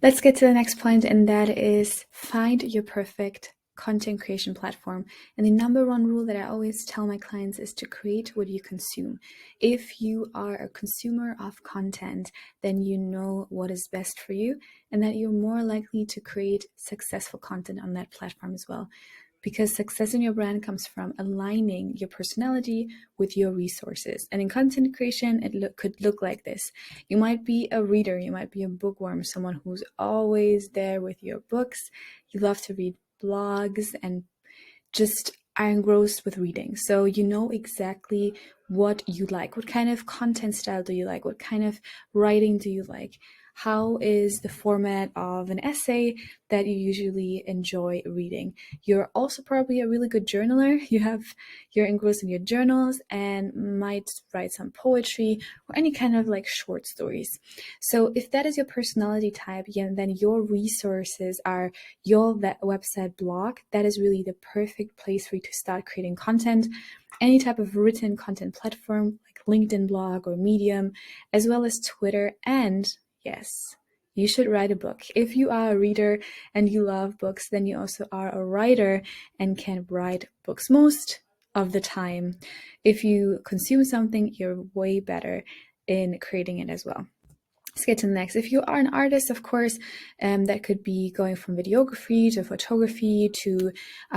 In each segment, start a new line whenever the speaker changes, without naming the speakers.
Let's get to the next point, and that is find your perfect content creation platform. And the number one rule that I always tell my clients is to create what you consume. If you are a consumer of content, then you know what is best for you and that you're more likely to create successful content on that platform as well. Because success in your brand comes from aligning your personality with your resources. And in content creation, it could look like this. You might be a reader, you might be a bookworm, someone who's always there with your books. You love to read blogs and just are engrossed with reading. So you know exactly what you like. What kind of content style do you like? What kind of writing do you like? How is the format of an essay that you usually enjoy reading? You're also probably a really good journaler. You're engrossed in your journals and might write some poetry or any kind of like short stories. So if that is your personality type, yeah, then your resources are your website blog. That is really the perfect place for you to start creating content. Any type of written content platform like LinkedIn blog or Medium, as well as Twitter. And yes, you should write a book. If you are a reader and you love books, then you also are a writer and can write books most of the time. If you consume something, you're way better in creating it as well. Let's get to the next. If you are an artist, of course, that could be going from videography to photography to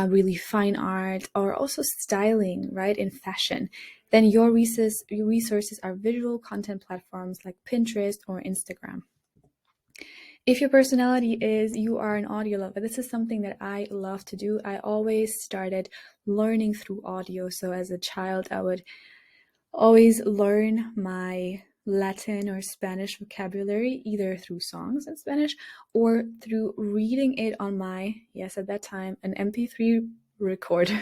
really fine art, or also styling, right, in fashion. Then your resources are visual content platforms like Pinterest or Instagram. If your personality is you are an audio lover, this is something that I love to do. I always started learning through audio. So as a child, I would always learn my Latin or Spanish vocabulary either through songs in Spanish or through reading it on my, yes, at that time, an MP3 recorder.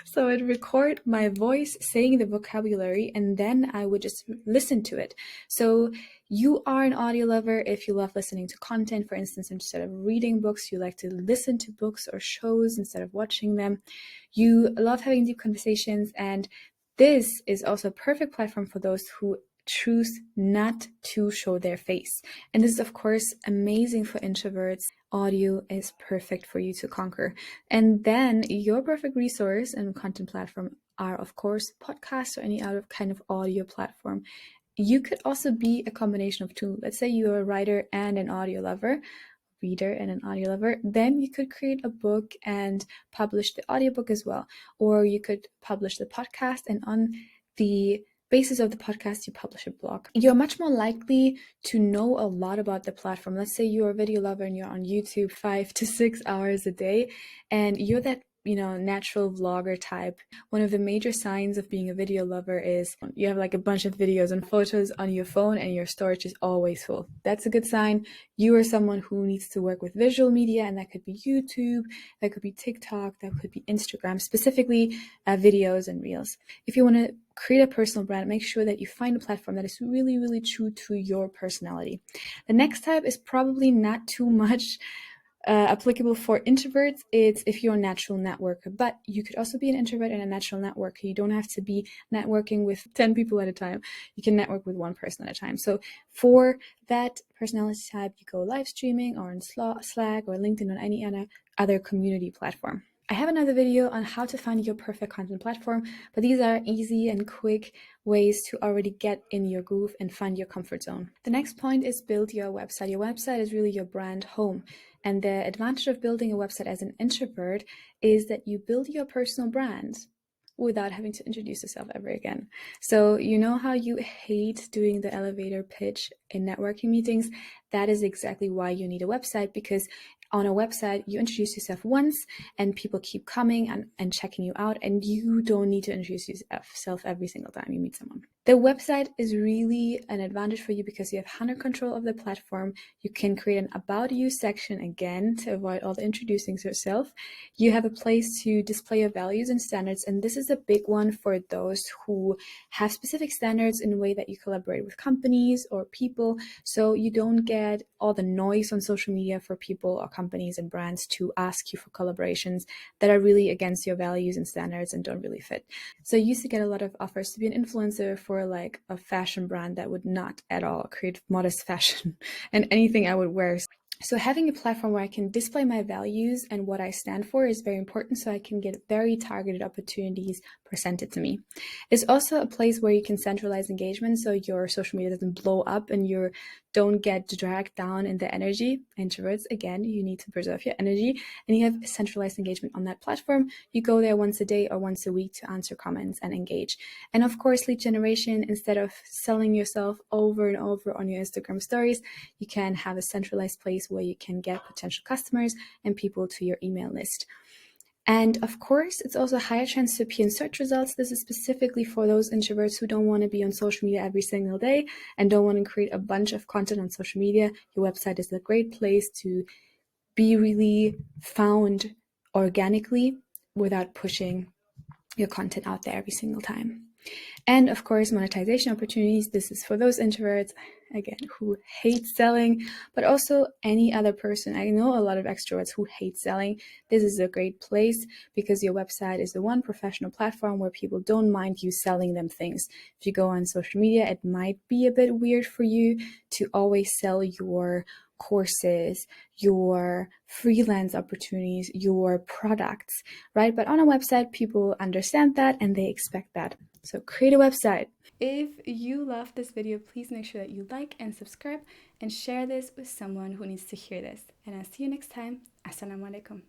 So I'd record my voice saying the vocabulary and then I would just listen to it. So you are an audio lover if you love listening to content. For instance, instead of reading books, you like to listen to books or shows instead of watching them. You love having deep conversations, and this is also a perfect platform for those who choose not to show their face. And this is, of course, amazing for introverts. Audio is perfect for you to conquer. And then your perfect resource and content platform are, of course, podcasts or any other kind of audio platform. You could also be a combination of two. Let's say you're a writer and an audio lover, reader and an audio lover, then you could create a book and publish the audiobook as well. Or you could publish the podcast, and on the basis of the podcast, you publish a blog. You're much more likely to know a lot about the platform. Let's say you're a video lover and you're on YouTube 5 to 6 hours a day, and you're that natural vlogger type. One of the major signs of being a video lover is you have like a bunch of videos and photos on your phone and your storage is always full. That's a good sign. You are someone who needs to work with visual media, and that could be YouTube, that could be TikTok, that could be Instagram, specifically videos and reels. If you want to create a personal brand, make sure that you find a platform that is really, really true to your personality. The next type is probably not too much applicable for introverts. It's if you're a natural networker, but you could also be an introvert and a natural networker. You don't have to be networking with 10 people at a time. You can network with one person at a time. So for that personality type, you go live streaming or in Slack or LinkedIn or any other community platform. I have another video on how to find your perfect content platform, but these are easy and quick ways to already get in your groove and find your comfort zone. The next point is build your website. Your website is really your brand home. And the advantage of building a website as an introvert is that you build your personal brand without having to introduce yourself ever again. So you know how you hate doing the elevator pitch in networking meetings? That is exactly why you need a website, because on a website, you introduce yourself once and people keep coming and checking you out, and you don't need to introduce yourself every single time you meet someone. The website is really an advantage for you because you have 100% control of the platform. You can create an About You section again to avoid all the introducing yourself. You have a place to display your values and standards, and this is a big one for those who have specific standards in the way that you collaborate with companies or people, so you don't get all the noise on social media for people or companies and brands to ask you for collaborations that are really against your values and standards and don't really fit. So I used to get a lot of offers to be an influencer for like a fashion brand that would not at all create modest fashion and anything I would wear. So having a platform where I can display my values and what I stand for is very important, so I can get very targeted opportunities presented to me. It's also a place where you can centralize engagement so your social media doesn't blow up and you don't get dragged down in the energy. Introverts, again, you need to preserve your energy, and you have centralized engagement on that platform. You go there once a day or once a week to answer comments and engage. And of course, lead generation, instead of selling yourself over and over on your Instagram stories, you can have a centralized place where you can get potential customers and people to your email list. And of course, it's also a higher chance to appear in search results. This is specifically for those introverts who don't want to be on social media every single day and don't want to create a bunch of content on social media. Your website is a great place to be really found organically without pushing your content out there every single time. And of course, monetization opportunities. This is for those introverts, again, who hate selling, but also any other person. I know a lot of extroverts who hate selling. This is a great place because your website is the one professional platform where people don't mind you selling them things. If you go on social media, it might be a bit weird for you to always sell your courses, your freelance opportunities, your products, right? But on a website, people understand that and they expect that. So create a website. If you love this video, please make sure that you like and subscribe and share this with someone who needs to hear this. And I'll see you next time. Assalamu alaikum.